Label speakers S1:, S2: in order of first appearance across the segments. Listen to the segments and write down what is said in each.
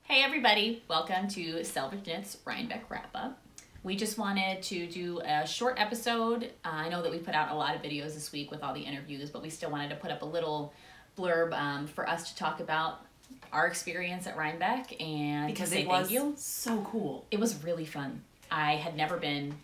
S1: Hey everybody, welcome to Selvage Knits Rhinebeck Wrap-Up. We just wanted to do a short episode. I know that we put out a lot of videos this week with all the interviews, but we still wanted to put up a little blurb for us to talk about our experience at Rhinebeck and
S2: because
S1: to say
S2: it was
S1: thank you.
S2: So cool.
S1: It was really fun. I had never been,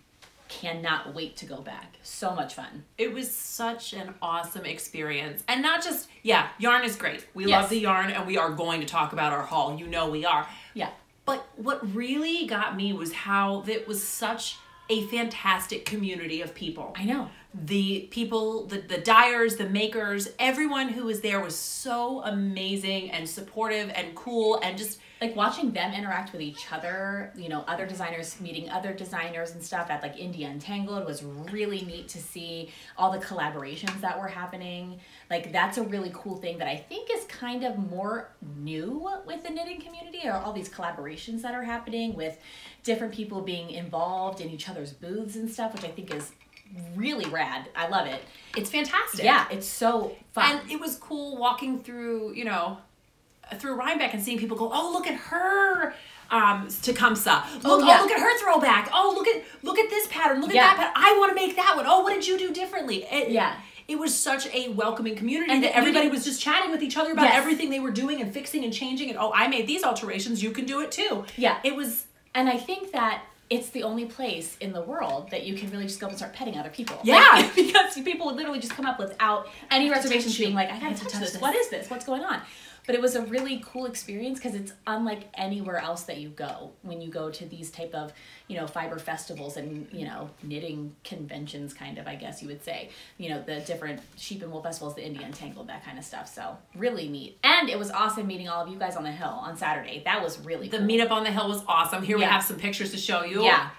S1: cannot wait to go back. So much fun.
S2: It was such an awesome experience. And not just, yarn is great. We
S1: Yes.
S2: love the yarn and we are going to talk about our haul. You know we are.
S1: Yeah.
S2: But what really got me was how it was such a fantastic community of people.
S1: I know.
S2: The people, the dyers, the makers, everyone who was there was so amazing and supportive and cool and just
S1: like watching them interact with each other, you know, other designers meeting other designers and stuff at like India Untangled was really neat to see all the collaborations that were happening. Like that's a really cool thing that I think is kind of more new with the knitting community, are all these collaborations that are happening with different people being involved in each other's booths and stuff, which I think is really rad. I love it.
S2: It's fantastic.
S1: Yeah, it's so fun.
S2: And it was cool walking through, through Rhinebeck and seeing people go, oh, look at her Tecumseh. Look at her throwback. Oh, look at this pattern. Look at that pattern. I want to make that one. Oh, what did you do differently? It was such a welcoming community and that everybody was just chatting with each other about everything they were doing and fixing and changing. And oh, I made these alterations. You can do it too.
S1: Yeah.
S2: It was.
S1: And I think that it's the only place in the world that you can really just go up and start petting other people.
S2: Yeah.
S1: Like, because people would literally just come up without any reservations being like, I gotta touch this. What is this? What's going on? But it was a really cool experience because it's unlike anywhere else that you go when you go to these type of, fiber festivals and, knitting conventions kind of, I guess you would say. The different sheep and wool festivals, the India Untangled, that kind of stuff. So really neat. And it was awesome meeting all of you guys on the hill on Saturday. That was really cool.
S2: The meetup on the hill was awesome. Here we have some pictures to show you.
S1: Yeah.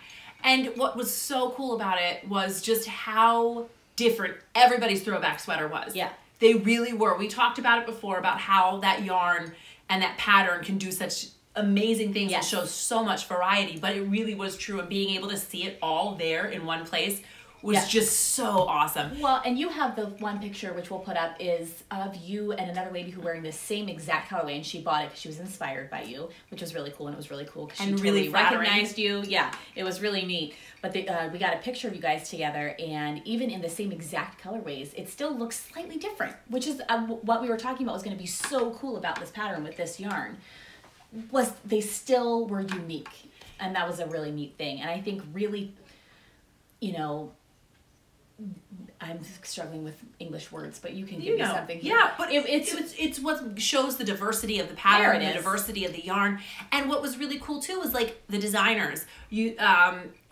S2: And what was so cool about it was just how different everybody's throwback sweater was.
S1: Yeah.
S2: They really were. We talked about it before, about how that yarn and that pattern can do such amazing things and show so much variety, but it really was true, and being able to see it all there in one place was just so awesome.
S1: Well, and you have the one picture, which we'll put up, is of you and another lady who wearing the same exact colorway, and she bought it because she was inspired by you, which was really cool, and it was really cool because she
S2: really
S1: totally recognized you. Yeah, it was really neat. But we got a picture of you guys together, and even in the same exact colorways, it still looks slightly different, which is what we were talking about was going to be so cool about this pattern with this yarn, was they still were unique, and that was a really neat thing. And I think really, I'm struggling with English words, but you can give me something here.
S2: Yeah, but it's what shows the diversity of the pattern, the diversity of the yarn. And what was really cool too was like the designers.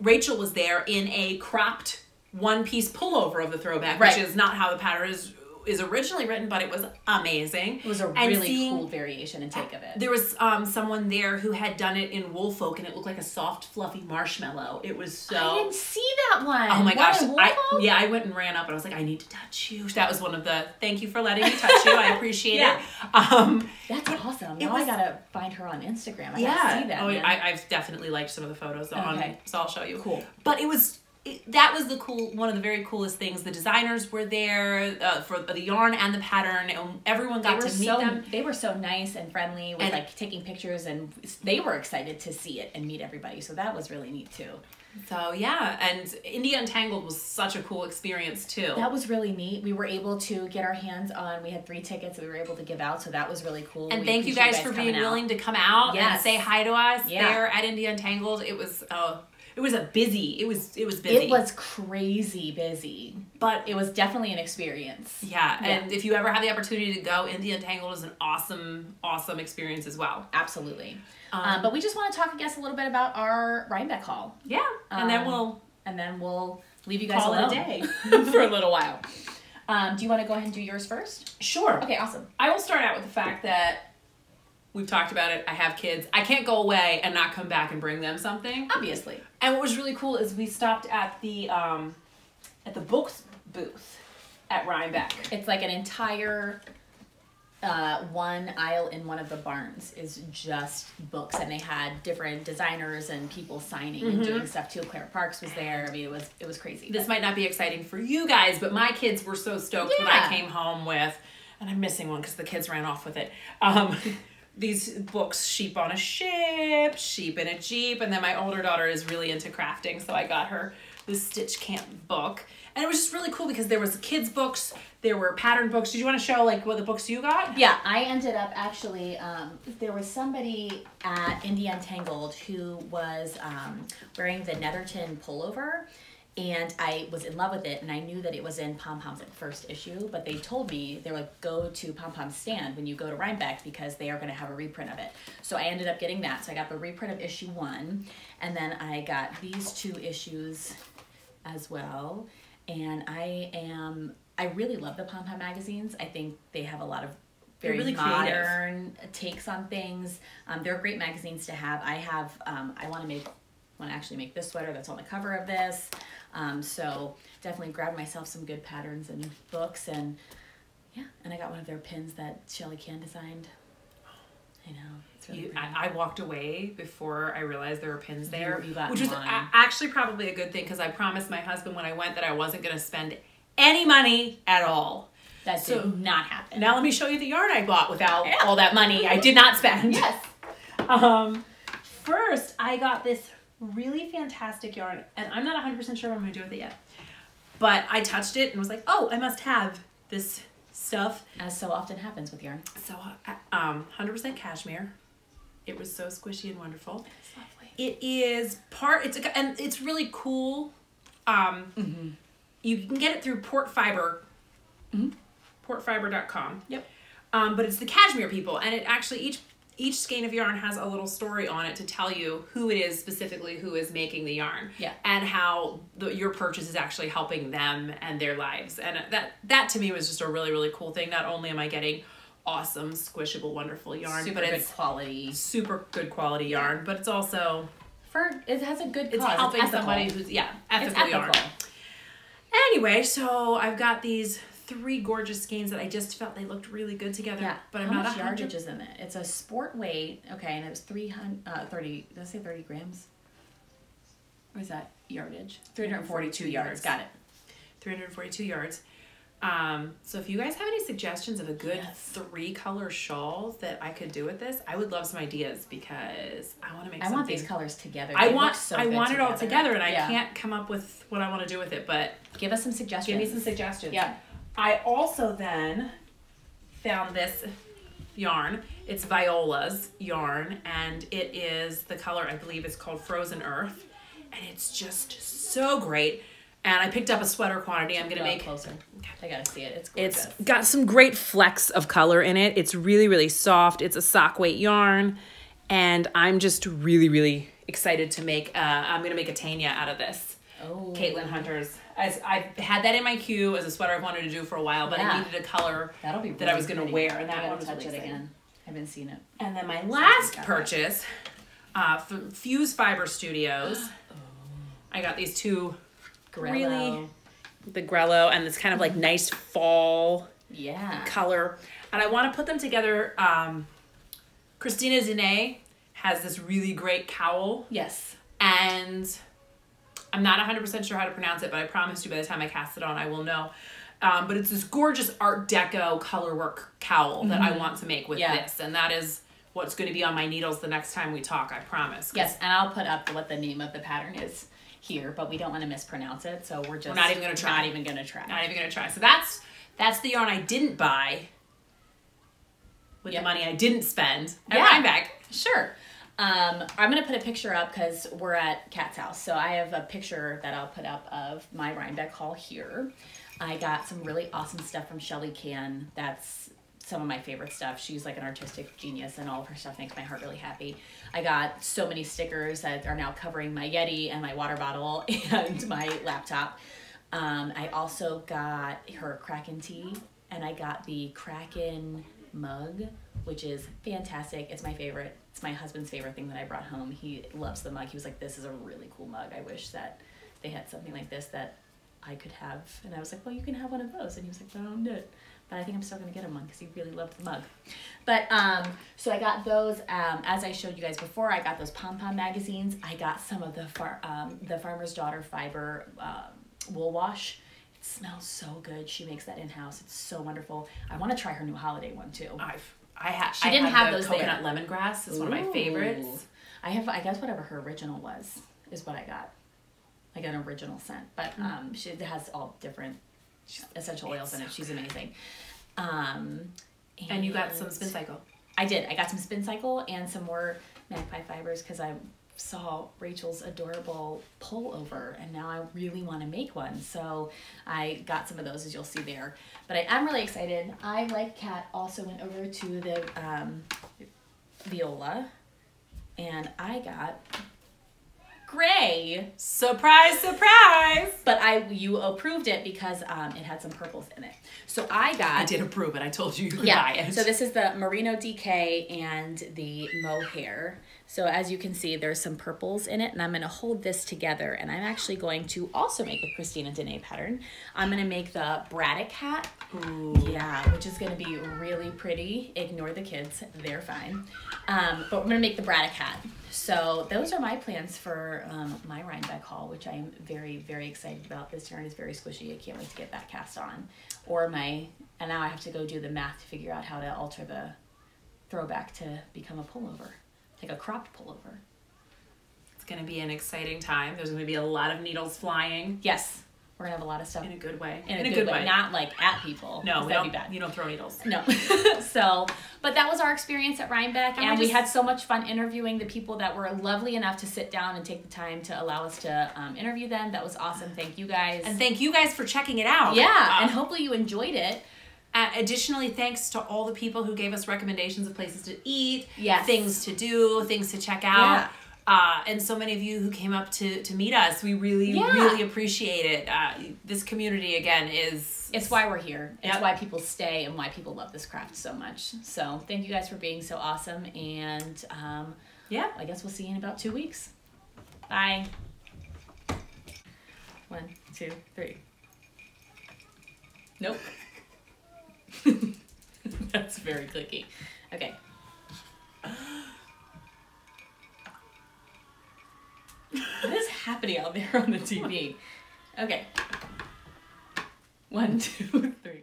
S2: Rachel was there in a cropped one-piece pullover of the throwback, which is not how the pattern is originally written, but it was amazing.
S1: It was a really cool variation and take of it.
S2: There was someone there who had done it in Woolfolk, and it looked like a soft, fluffy marshmallow. It was so...
S1: I didn't see that one.
S2: Oh my gosh. I went and ran up, and I was like, I need to touch you. That was one of the, thank you for letting me touch you. I appreciate it.
S1: That's awesome. Now I gotta find her on Instagram. I gotta see that.
S2: I've definitely liked some of the photos so I'll show you.
S1: Cool.
S2: But that was one of the very coolest things. The designers were there for the yarn and the pattern, and everyone got to meet them.
S1: They were so nice and friendly with like taking pictures, and they were excited to see it and meet everybody. So that was really neat too.
S2: So and India Untangled was such a cool experience too.
S1: That was really neat. We were able to get our hands on, we had 3 tickets that we were able to give out, so that was really cool.
S2: And thank you guys for being willing to come out and say hi to us there at India Untangled. It was it was busy. It was busy.
S1: It was crazy busy, but it was definitely an experience.
S2: Yeah, and if you ever have the opportunity to go, India Untangled is an awesome experience as well.
S1: Absolutely. But we just want to talk, I guess, a little bit about our Rhinebeck haul.
S2: Yeah, and then
S1: we'll leave you guys alone
S2: a day
S1: for a little while. Do you want to go ahead and do yours first?
S2: Sure.
S1: Okay, awesome.
S2: I will start out with the fact that we've talked about it. I have kids. I can't go away and not come back and bring them something.
S1: Obviously.
S2: And what was really cool is we stopped at the books booth at Rhinebeck.
S1: It's like an entire one aisle in one of the barns is just books, and they had different designers and people signing and doing stuff too. Claire Parks was there. I mean, it was crazy.
S2: This might not be exciting for you guys, but my kids were so stoked when I came home with, and I'm missing one because the kids ran off with it. these books, Sheep on a Ship, Sheep in a Jeep, and then my older daughter is really into crafting, so I got her this Stitch Camp book. And it was just really cool because there was kids books, there were pattern books. Did you want to show like what the books you got?
S1: Yeah, I ended up actually, there was somebody at Indie Untangled who was wearing the Netherton pullover, and I was in love with it, and I knew that it was in Pom Pom's like first issue, but they told me, they were like, go to Pom Pom's stand when you go to Rhinebeck because they are going to have a reprint of it. So I ended up getting that. So I got the reprint of issue 1, and then I got these 2 issues as well. And I really love the Pom Pom magazines. I think they have a lot of very
S2: really
S1: modern takes on things. They're great magazines to have. I have, I want to actually make this sweater that's on the cover of this. So definitely grabbed myself some good patterns and books, and yeah, and I got one of their pins that Shelly Can designed. I know. It's really
S2: I walked away before I realized there were pins there,
S1: you got
S2: which was
S1: one.
S2: actually probably a good thing because I promised my husband when I went that I wasn't going to spend any money at all.
S1: That did not happen.
S2: Now let me show you the yarn I bought without all that money I did not spend.
S1: Yes.
S2: First, I got this really fantastic yarn, and I'm not 100% sure what I'm going to do with it yet. But I touched it and was like, oh, I must have this stuff.
S1: As so often happens with yarn.
S2: So, 100% cashmere. It was so squishy and wonderful.
S1: It's lovely.
S2: It is and it's really cool. You can get it through Port Fiber. Portfiber.com.
S1: Yep.
S2: But it's the cashmere people, and it actually each skein of yarn has a little story on it to tell you who it is specifically who is making the yarn.
S1: Yeah.
S2: And how your purchase is actually helping them and their lives. And that to me was just a really, really cool thing. Not only am I getting awesome, squishable, wonderful yarn,
S1: Super
S2: but
S1: good
S2: it's
S1: quality.
S2: super good quality yarn, but it's also
S1: It has a good cause.
S2: it's helping
S1: ethical.
S2: somebody who's ethical
S1: It's
S2: yarn.
S1: ethical.
S2: Anyway, so I've got these 3 gorgeous skeins that I just felt they looked really good together.
S1: Yeah,
S2: but
S1: how
S2: I'm not
S1: much
S2: 100.
S1: yardage is in it? It's a sport weight. Okay, and it was 30. Did I say 30 grams? Or is that yardage? 342 yards. Got it.
S2: 342 yards. So if you guys have any suggestions of a good 3-color shawl that I could do with this, I would love some ideas because I want to make.
S1: I want these colors together.
S2: I
S1: They
S2: want
S1: look so
S2: I
S1: good
S2: want it all together, and I
S1: Yeah.
S2: can't come up with what I want to do with it. But
S1: Give us some suggestions.
S2: give me some suggestions.
S1: Yeah.
S2: I also then found this yarn. It's Viola's yarn, and it is the color, I believe it's called Frozen Earth, and it's just so great. And I picked up a sweater quantity. I'm gonna make
S1: closer. I gotta see it. It's gorgeous.
S2: It's got some great flecks of color in it. It's really, really soft. It's a sock weight yarn, and I'm just really, really excited to make. I'm gonna make a Tanya out of this.
S1: Oh.
S2: Caitlin Hunter's. I've had that in my queue as a sweater I've wanted to do for a while, but
S1: Yeah.
S2: I needed a color
S1: That'll be
S2: that I was
S1: really
S2: gonna
S1: pretty.
S2: wear, and that
S1: I
S2: one
S1: gotta
S2: was
S1: touch
S2: really
S1: it
S2: exciting.
S1: again. I haven't seen it.
S2: And then my last
S1: got that.
S2: purchase, from Fuse Fiber Studios. I got these 2
S1: Grello.
S2: the Grello, and this kind of like nice fall
S1: Yeah.
S2: color, and I want to put them together. Christina Dene has this really great cowl,
S1: Yes.
S2: and I'm not 100% sure how to pronounce it, but I promise you by the time I cast it on I will know. But it's this gorgeous Art Deco color work cowl that I want to make with this, and that is what's going to be on my needles the next time we talk, I promise.
S1: Yes, and I'll put up what the name of the pattern is here, but we don't want to mispronounce it, so we're
S2: not even gonna try.
S1: Not even gonna try.
S2: Not even going to try. So that's the yarn I didn't buy with the money I didn't spend at Rhinebeck.
S1: Sure. I'm gonna put a picture up because we're at Kat's house, so I have a picture that I'll put up of my Rhinebeck haul here. I got some really awesome stuff from Shelly Can. That's some of my favorite stuff. She's like an artistic genius, and all of her stuff makes my heart really happy. I got so many stickers that are now covering my Yeti and my water bottle and my laptop. I also got her Kraken tea, and I got the Kraken mug, which is fantastic. It's my favorite. It's my husband's favorite thing that I brought home. He loves the mug. He was like, this is a really cool mug. I wish that they had something like this that I could have. And I was like, well, you can have one of those. And he was like, but I don't do it. But I think I'm still going to get him one because he really loved the mug. But, so I got those, as I showed you guys before, I got those Pom Pom magazines. I got some of the Farmer's Daughter fiber wool wash. It smells so good. She makes that in-house. It's so wonderful. I want to try her new holiday one too. She didn't have those
S2: coconut lemongrass is one of my favorites.
S1: I guess whatever her original was is what I got. I got an original scent, but she has all different essential oils in it. She's amazing.
S2: And you got some Spin Cycle.
S1: I did. I got some Spin Cycle and some more Magpie Fibers because I saw Rachel's adorable pullover and now I really want to make one. So I got some of those, as you'll see there. But I am really excited. I, like Kat, also went over to the Viola and I got gray.
S2: Surprise, surprise!
S1: But you approved it because it had some purples in it. So I
S2: did approve it. I told you could buy it.
S1: So this is the Merino DK and the mohair. So as you can see, there's some purples in it, and I'm going to hold this together, and I'm actually going to also make a Christina Dene pattern. I'm going to make the Braddock hat.
S2: Ooh.
S1: Yeah, which is going to be really pretty. Ignore the kids. They're fine. But we're going to make the Braddock hat. So those are my plans for my Rhinebeck haul, which I am very, very excited about. This yarn is very squishy. I can't wait to get that cast on. And now I have to go do the math to figure out how to alter the throwback to become a pullover, like a cropped pullover.
S2: It's going to be an exciting time. There's going to be a lot of needles flying.
S1: Yes. We're going to have a lot of stuff.
S2: In a good way.
S1: In a good way. Not like at people.
S2: No,
S1: that'd be bad.
S2: You don't throw needles.
S1: No. But that was our experience at Rhinebeck, and we had so much fun interviewing the people that were lovely enough to sit down and take the time to allow us to interview them. That was awesome. Thank you guys.
S2: And thank you guys for checking it out.
S1: Yeah, and hopefully you enjoyed it.
S2: Additionally, thanks to all the people who gave us recommendations of places to eat,
S1: yes,
S2: things to do, things to check out. Yeah. And so many of you who came up to meet us. We really, really appreciate it. This community, again,
S1: it's why we're here. It's why people stay and why people love this craft so much. So thank you guys for being so awesome. And I guess we'll see you in about 2 weeks. Bye. 1, 2, 3. Nope. That's very clicky. Okay. What is happening out there on the TV? Okay. 1, 2, 3.